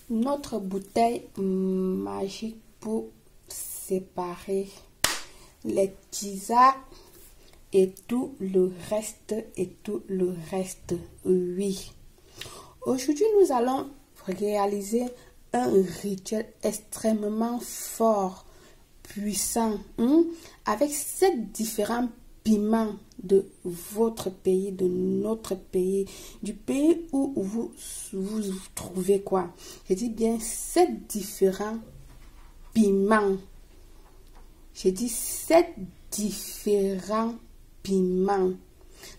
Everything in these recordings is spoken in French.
Notre bouteille magique pour séparer les tisards et tout le reste, oui. Aujourd'hui, nous allons réaliser un rituel extrêmement fort, puissant, avec 7 différents piments de votre pays, de notre pays, du pays où vous trouvez quoi. Je dis bien 7 différents piments. J'ai dit 7 différents piments.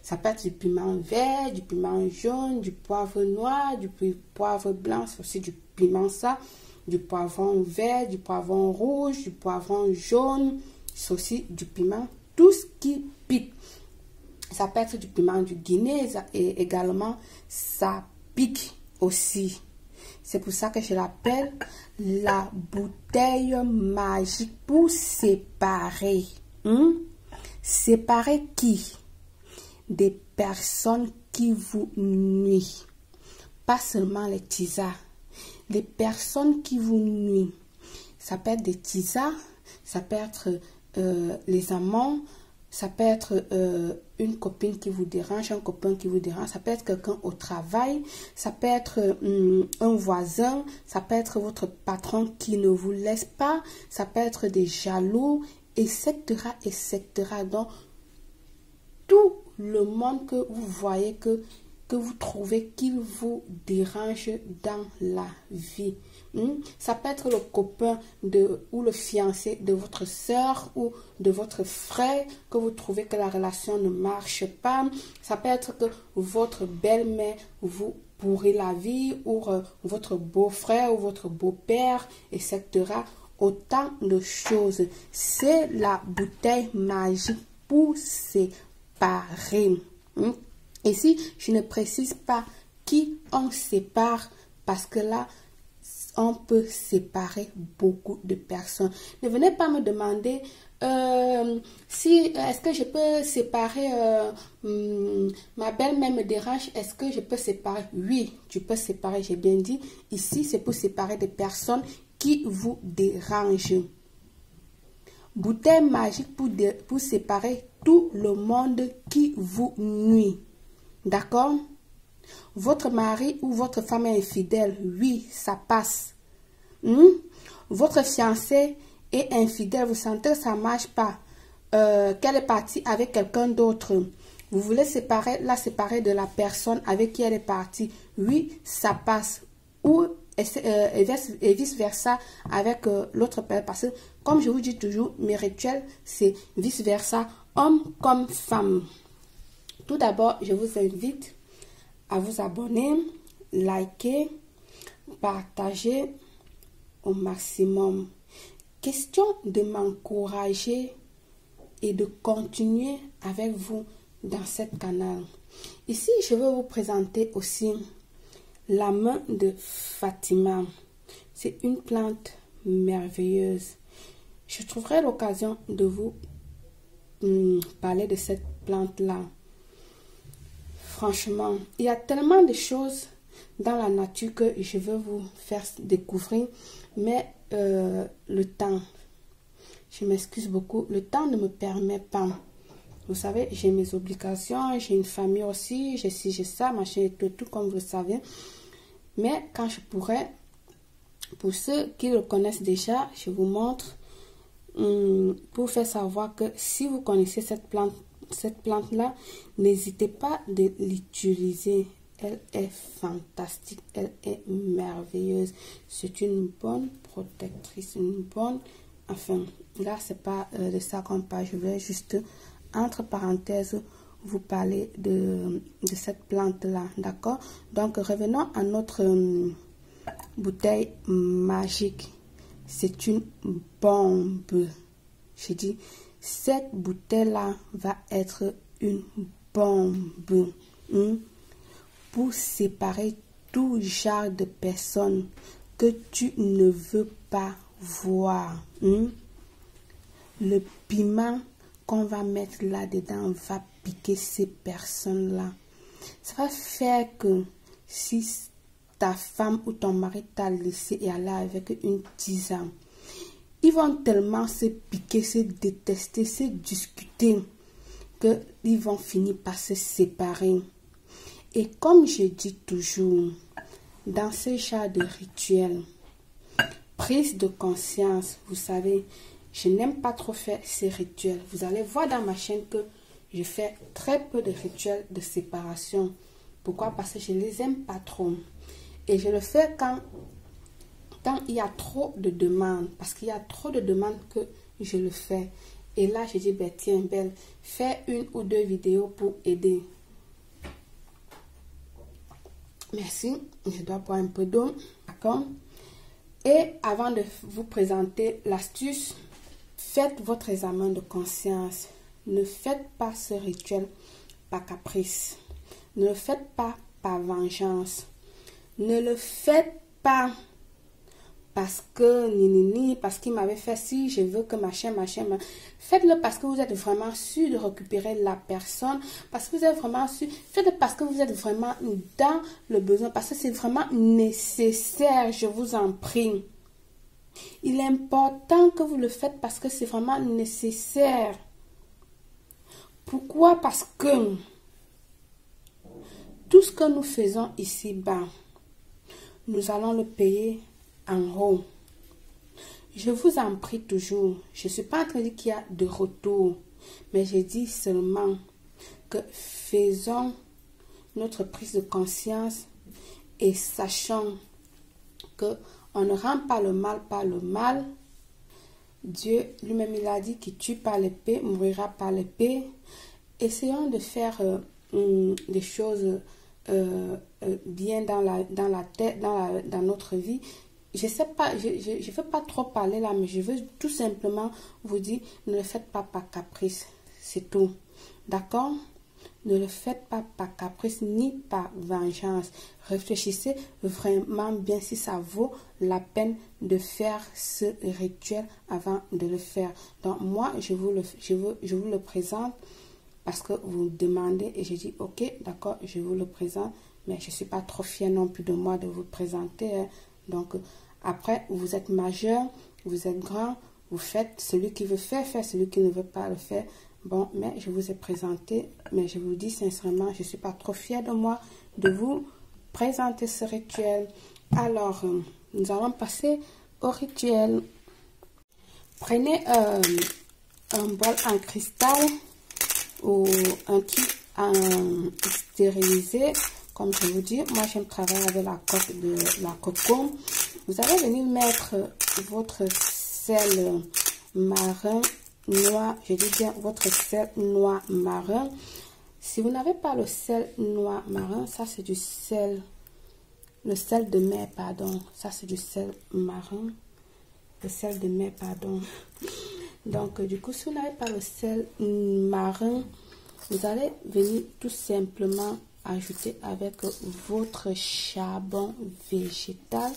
Ça peut être du piment vert, du piment jaune, du poivre noir, du poivre blanc, c'est aussi du piment ça, du poivron vert, du poivron rouge, du poivron jaune, c'est aussi du piment, tout ce qui pique. Ça peut être du piment du Guinée et également ça pique aussi. C'est pour ça que je l'appelle la bouteille magique pour séparer. Séparer qui? Des personnes qui vous nuisent. Pas seulement les tisards. Les personnes qui vous nuisent. Ça peut être des tisards, ça peut être les amants, ça peut être une copine qui vous dérange, un copain qui vous dérange, ça peut être quelqu'un au travail, ça peut être un voisin, ça peut être votre patron qui ne vous laisse pas, ça peut être des jaloux, etc., etc. Donc, tout le monde que vous voyez, que vous trouvez qui vous dérange dans la vie. Ça peut être le copain ou le fiancé de votre soeur ou de votre frère que vous trouvez que la relation ne marche pas. Ça peut être que votre belle-mère vous pourrit la vie ou votre beau-frère ou votre beau-père, etc. Autant de choses. C'est la bouteille magique pour séparer. Ici, je ne précise pas qui on sépare parce que là, on peut séparer beaucoup de personnes. Ne venez pas me demander est-ce que je peux séparer ma belle-mère me dérange, est-ce que je peux séparer? Oui, tu peux séparer, j'ai bien dit. Ici, c'est pour séparer des personnes qui vous dérangent. Bouteille magique pour séparer tout le monde qui vous nuit. D'accord? Votre mari ou votre femme est infidèle, oui, ça passe. Votre fiancé est infidèle, vous sentez que ça ne marche pas, qu'elle est partie avec quelqu'un d'autre. Vous voulez la séparer de la personne avec qui elle est partie, oui, ça passe. Ou et vice-versa avec l'autre personne. Parce que, comme je vous dis toujours, mes rituels, c'est vice-versa, homme comme femme. Tout d'abord, je vous invite à vous abonner, liker, partager au maximum. Question de m'encourager et de continuer avec vous dans cette canal. Ici, je vais vous présenter aussi la main de Fatima. C'est une plante merveilleuse. Je trouverai l'occasion de vous parler de cette plante-là. Franchement, il y a tellement de choses dans la nature que je veux vous faire découvrir, mais le temps, je m'excuse beaucoup, le temps ne me permet pas. Vous savez, j'ai mes obligations, j'ai une famille aussi, j'ai ci, j'ai ça, machin et tout comme vous le savez. Mais quand je pourrai, pour ceux qui le connaissent déjà, je vous montre pour faire savoir que si vous connaissez cette plante-là, n'hésitez pas de l'utiliser. Elle est fantastique, elle est merveilleuse. C'est une bonne protectrice, une bonne... Enfin, là, c'est pas de ça qu'on parle. Je vais juste, entre parenthèses, vous parler de cette plante-là, d'accord? Donc, revenons à notre bouteille magique. C'est une bombe. Je dis, cette bouteille-là va être une bombe pour séparer tout genre de personnes que tu ne veux pas voir. Le piment qu'on va mettre là-dedans va piquer ces personnes-là. Ça va faire que si ta femme ou ton mari t'a laissé et aller avec une tisane, ils vont tellement se piquer, se détester, se discuter qu'ils vont finir par se séparer. Et comme je dis toujours, dans ce genre de rituel, prise de conscience, vous savez, je n'aime pas trop faire ces rituels. Vous allez voir dans ma chaîne que je fais très peu de rituels de séparation. Pourquoi? Parce que je ne les aime pas trop. Et je le fais quand il y a trop de demandes. Parce qu'il y a trop de demandes que je le fais. Et là, je dis, ben, tiens, Belle, fais une ou deux vidéos pour aider. Merci. Je dois boire un peu d'eau. D'accord? Et avant de vous présenter l'astuce, faites votre examen de conscience. Ne faites pas ce rituel par caprice. Ne le faites pas par vengeance. Ne le faites pas parce que parce qu'il m'avait fait si, je veux que machin. Faites-le parce que vous êtes vraiment sûr de récupérer la personne, parce que vous êtes vraiment sûr. Faites-le parce que vous êtes vraiment dans le besoin, parce que c'est vraiment nécessaire, je vous en prie. Il est important que vous le faites parce que c'est vraiment nécessaire. Pourquoi? Parce que tout ce que nous faisons ici-bas, nous allons le payer en haut. Je vous en prie toujours. Je ne suis pas en train de dire qu'il y a de retour, mais je dis seulement que faisons notre prise de conscience et sachons que on ne rend pas le mal par le mal. Dieu lui-même, il a dit qu'il tue par l'épée, mourra par l'épée. Essayons de faire des choses bien dans la tête, dans notre vie. Je sais pas, je veux pas trop parler là, mais je veux tout simplement vous dire, ne le faites pas par caprice, c'est tout. D'accord? Ne le faites pas par caprice ni par vengeance. Réfléchissez vraiment bien si ça vaut la peine de faire ce rituel avant de le faire. Donc moi, je vous le présente parce que vous me demandez et je dis ok, d'accord, je vous le présente, mais je ne suis pas trop fière non plus de moi de vous présenter. Hein. Donc après, vous êtes majeur, vous êtes grand, vous faites, celui qui veut faire, celui qui ne veut pas le faire. Bon, mais je vous ai présenté, mais je vous dis sincèrement, je ne suis pas trop fière de moi de vous présenter ce rituel. Alors, nous allons passer au rituel. Prenez un bol en cristal ou un truc en stérilisé. Comme je vous dis, moi j'aime travailler avec la coque de la coco. Vous allez venir mettre votre sel marin noir, je dis bien votre sel noir marin. Si vous n'avez pas le sel noir marin, ça c'est du sel, le sel de mer, pardon. Ça c'est du sel marin, le sel de mer, pardon. Donc du coup, si vous n'avez pas le sel marin, vous allez venir tout simplement ajouter avec votre charbon végétal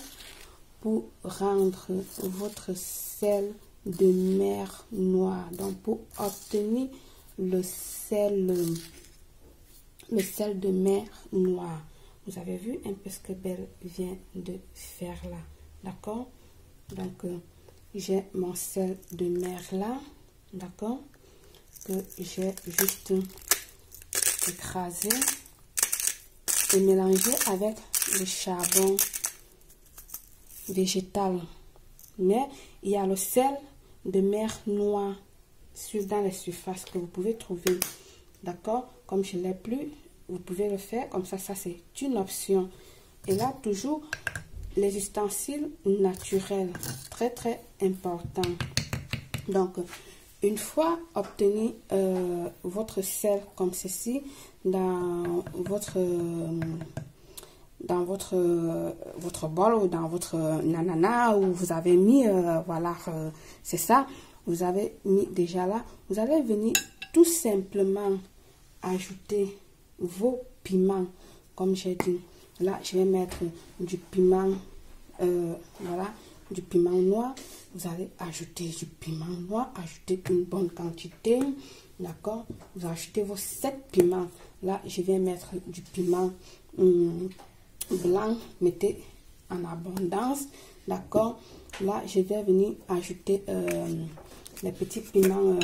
pour rendre votre sel de mer noire. Donc pour obtenir le sel de mer noire, vous avez vu un peu ce que Belle vient de faire là, d'accord? Donc j'ai mon sel de mer là, d'accord, que j'ai juste écrasé et mélangé avec le charbon végétal. Mais il y a le sel de mer noire dans les surfaces que vous pouvez trouver, d'accord? Comme je ne l'ai plus, vous pouvez le faire comme ça, ça c'est une option. Et là, toujours les ustensiles naturels, très très important. Donc, une fois obtenu votre sel comme ceci dans votre bol ou dans votre nanana où vous avez mis, voilà, c'est ça, vous avez mis déjà là, vous allez venir tout simplement ajouter vos piments, comme j'ai dit. Là, je vais mettre du piment, voilà, du piment noir. Vous allez ajouter du piment noir, ajouter une bonne quantité, d'accord? Vous ajoutez vos 7 piments. Là, je vais mettre du piment blanc, mettez en abondance. D'accord? Là, je vais venir ajouter les petits piments,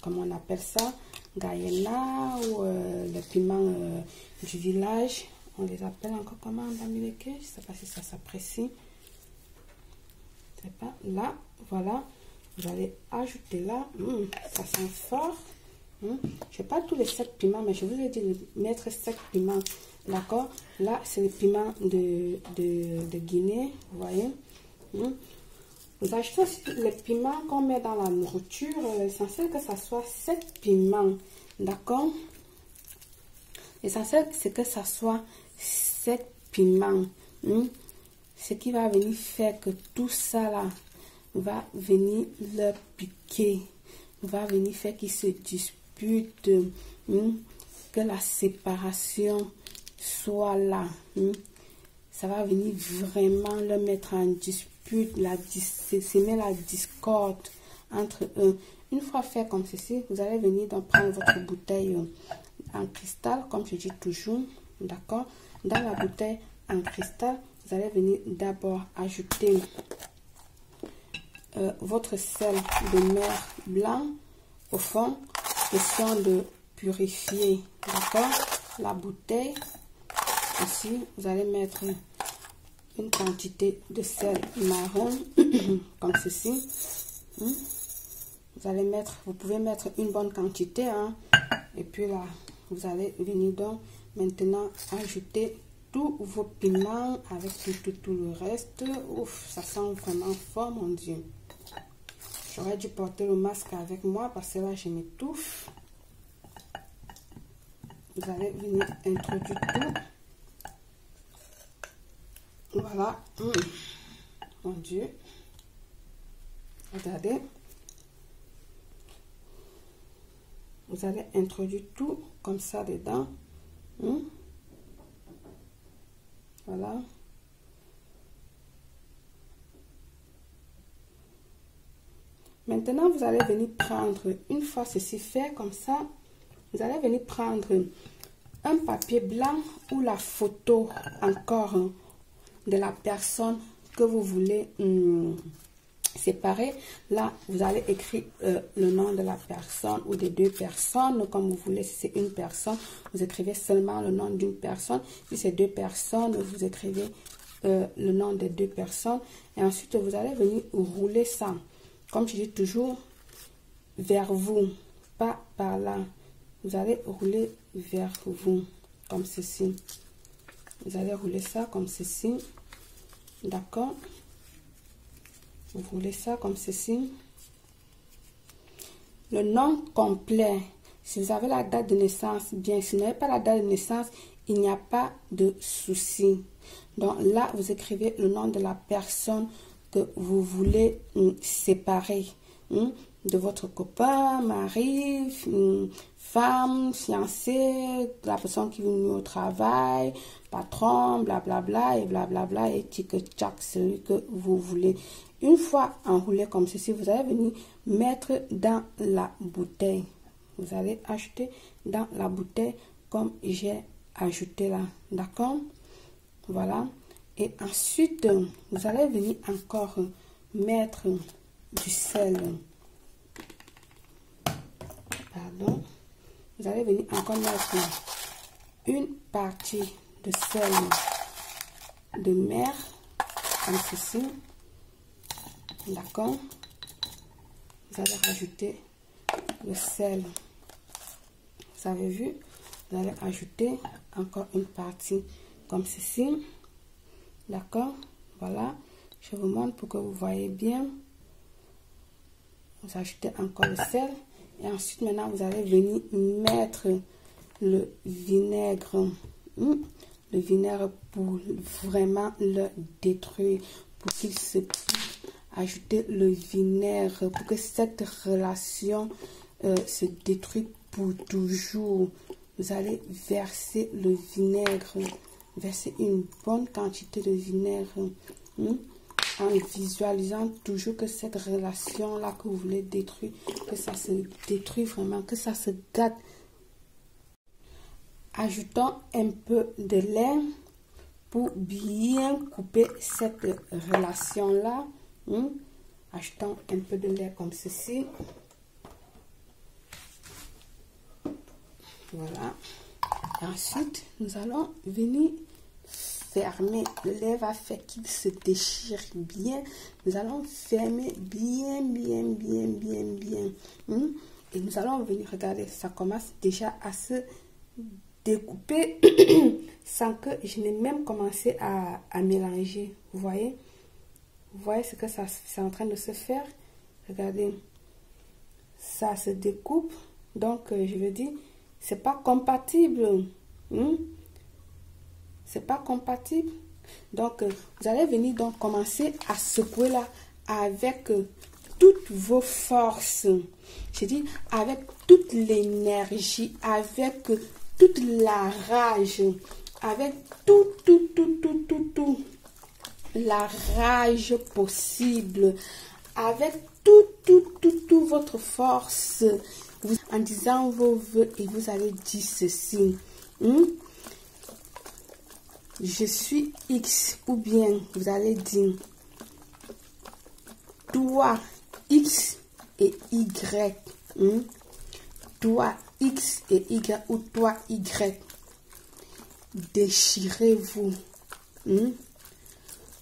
comment on appelle ça? Guyana ou les piments du village. On les appelle encore comment en Dominique? Je ne sais pas si ça s'apprécie. C'est pas là, voilà. Vous allez ajouter là. Ça sent fort. Je n'ai pas tous les 7 piments, mais je vous ai dit de mettre 7 piments. D'accord? Là, c'est le piment de Guinée. Vous voyez? Vous achetez aussi les piments qu'on met dans la nourriture. L'essentiel que ça soit 7 piments. D'accord? L'essentiel, c'est que ça soit 7 piments. Ce qui va venir faire que tout ça là va venir leur piquer. Va venir faire qu'ils se disputent. Que la séparation soit là. Ça va venir vraiment leur mettre en dispute, s'aimer la discorde entre eux. Une fois fait comme ceci, vous allez venir donc prendre votre bouteille en cristal, comme je dis toujours, d'accord? Dans la bouteille en cristal, vous allez venir d'abord ajouter votre sel de mer blanc au fond, question de purifier, d'accord? La bouteille, ici, vous allez mettre une quantité de sel marron, comme ceci. Vous allez mettre, vous pouvez mettre une bonne quantité, hein. Et puis là, vous allez venir donc maintenant ajouter tous vos piments avec tout le reste. Ouf, ça sent vraiment fort, mon Dieu. J'aurais dû porter le masque avec moi parce que là, je m'étouffe. Vous allez venir introduire tout. Voilà. Mon Dieu. Regardez. Vous allez introduire tout comme ça dedans. Voilà. Maintenant, vous allez venir prendre, une fois ceci fait comme ça, vous allez venir prendre un papier blanc ou la photo encore de la personne que vous voulez séparer. Là, vous allez écrire le nom de la personne ou des 2 personnes, comme vous voulez. Si c'est une personne, vous écrivez seulement le nom d'une personne. Si c'est 2 personnes, vous écrivez le nom des 2 personnes. Et ensuite, vous allez venir rouler ça, comme je dis toujours, vers vous, pas par là. Vous allez rouler vers vous, comme ceci. Vous allez rouler ça comme ceci. D'accord? Vous roulez ça comme ceci. Le nom complet. Si vous avez la date de naissance, bien. Si vous n'avez pas la date de naissance, il n'y a pas de souci. Donc là, vous écrivez le nom de la personne que vous voulez séparer. De votre copain, mari, femme, fiancé, la personne qui vous met au travail, patron, blablabla, et blablabla, et tic-tac, celui que vous voulez. Une fois enroulé comme ceci, vous allez venir mettre dans la bouteille. Vous allez ajouter dans la bouteille comme j'ai ajouté là. D'accord? Voilà. Et ensuite, vous allez venir encore mettre du sel. Pardon. Vous allez venir encore mettre une partie de sel de mer comme ceci. D'accord? Vous allez rajouter le sel. Vous avez vu? Vous allez ajouter encore une partie comme ceci. D'accord? Voilà. Je vous montre pour que vous voyez bien. Vous ajoutez encore le sel. Et ensuite, maintenant, vous allez venir mettre le vinaigre. Le vinaigre pour vraiment le détruire. Pour qu'il se... Ajoutez le vinaigre pour que cette relation se détruise pour toujours. Vous allez verser le vinaigre. Versez une bonne quantité de vinaigre. En visualisant toujours que cette relation-là que vous voulez détruire, que ça se détruit vraiment, que ça se gâte. Ajoutons un peu de lait pour bien couper cette relation-là. Ajoutons un peu de lait comme ceci. Voilà. Et ensuite, nous allons venir fermer. Le lait va faire qu'il se déchire bien. Nous allons fermer bien. Et nous allons venir regarder. Ça commence déjà à se découper sans que je n'ai même commencé à mélanger. Vous voyez? Vous voyez ce que ça c'est en train de se faire? Regardez. Ça se découpe. Donc, je veux dire, c'est pas compatible. C'est pas compatible. Donc, vous allez venir donc commencer à secouer là avec toutes vos forces. Je dis avec toute l'énergie, avec toute la rage, avec tout la rage possible, avec tout votre force. En disant vos vœux et vous allez dire ceci. Je suis X, ou bien vous allez dire toi X et Y. Toi X et Y, ou toi Y. Déchirez-vous.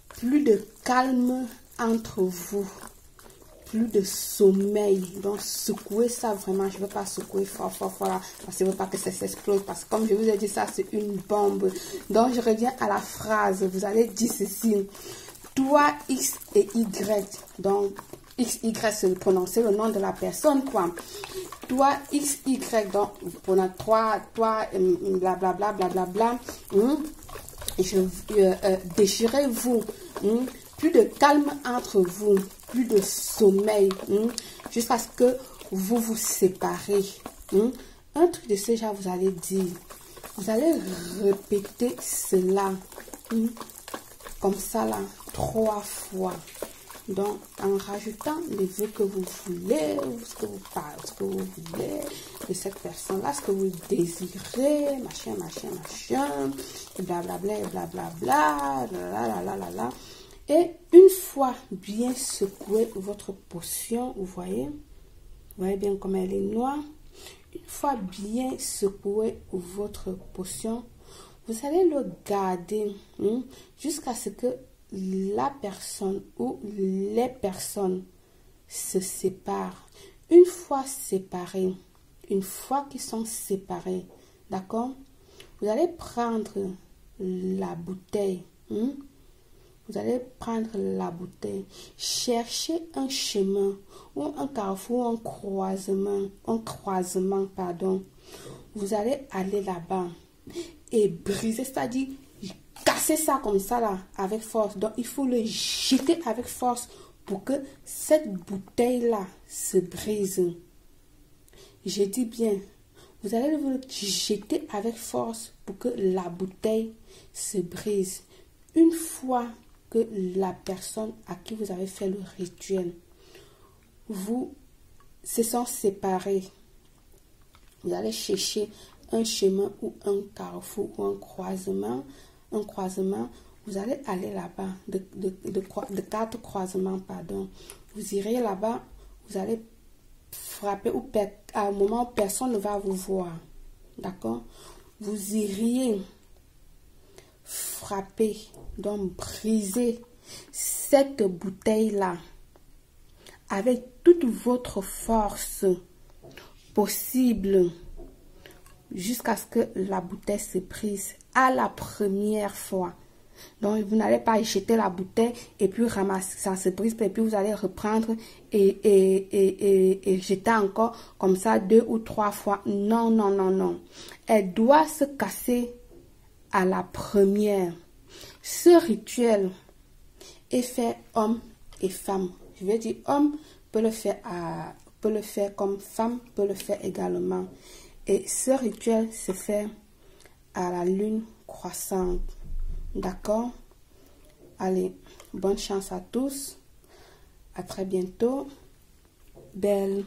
Plus de calme entre vous. Plus de sommeil. Donc secouez ça vraiment. Je ne veux pas secouer fort là, parce que je ne veux pas que ça s'explose, parce que comme je vous ai dit, ça c'est une bombe. Donc je reviens à la phrase. Vous allez dire ceci: toi X et Y. Donc X, Y, c'est prononcer le nom de la personne, quoi. Toi X, Y. Donc pendant toi blablabla. Déchirez-vous. Plus de calme entre vous, plus de sommeil, jusqu'à ce que vous vous séparez. Un truc de ce genre, vous allez dire, vous allez répéter cela, comme ça là, 3 fois. Donc, en rajoutant les vœux que vous voulez, ce que vous parlez, ce que vous voulez de cette personne-là, ce que vous désirez, machin, et blablabla, là. Et une fois bien secoué votre potion, vous voyez bien comme elle est noire. Une fois bien secoué votre potion, vous allez le garder jusqu'à ce que la personne ou les personnes se séparent. Une fois séparés, une fois qu'ils sont séparés, d'accord, vous allez prendre la bouteille. Vous allez prendre la bouteille, chercher un chemin ou un carrefour, un croisement, pardon. Vous allez aller là-bas et briser, c'est-à-dire casser ça comme ça là, avec force. Donc, il faut le jeter avec force pour que cette bouteille-là se brise. Je dis bien, vous allez le jeter avec force pour que la bouteille se brise. Une fois que la personne à qui vous avez fait le rituel se sont séparés, vous allez chercher un chemin ou un carrefour ou un croisement, vous allez aller là-bas, de 4 croisements, pardon. Vous irez là-bas, vous allez frapper à un moment où personne ne va vous voir, d'accord? Vous iriez frapper, donc briser cette bouteille-là avec toute votre force possible jusqu'à ce que la bouteille se brise à la première fois. Donc, vous n'allez pas jeter la bouteille et puis ramasser, ça se brise, et puis vous allez reprendre et jeter encore comme ça 2 ou 3 fois. Non. Elle doit se casser à la première. Ce rituel est fait homme et femme. Je vais dire homme peut le faire comme femme peut le faire également. Et ce rituel se fait à la lune croissante. D'accord? Allez, bonne chance à tous. À très bientôt. Belle.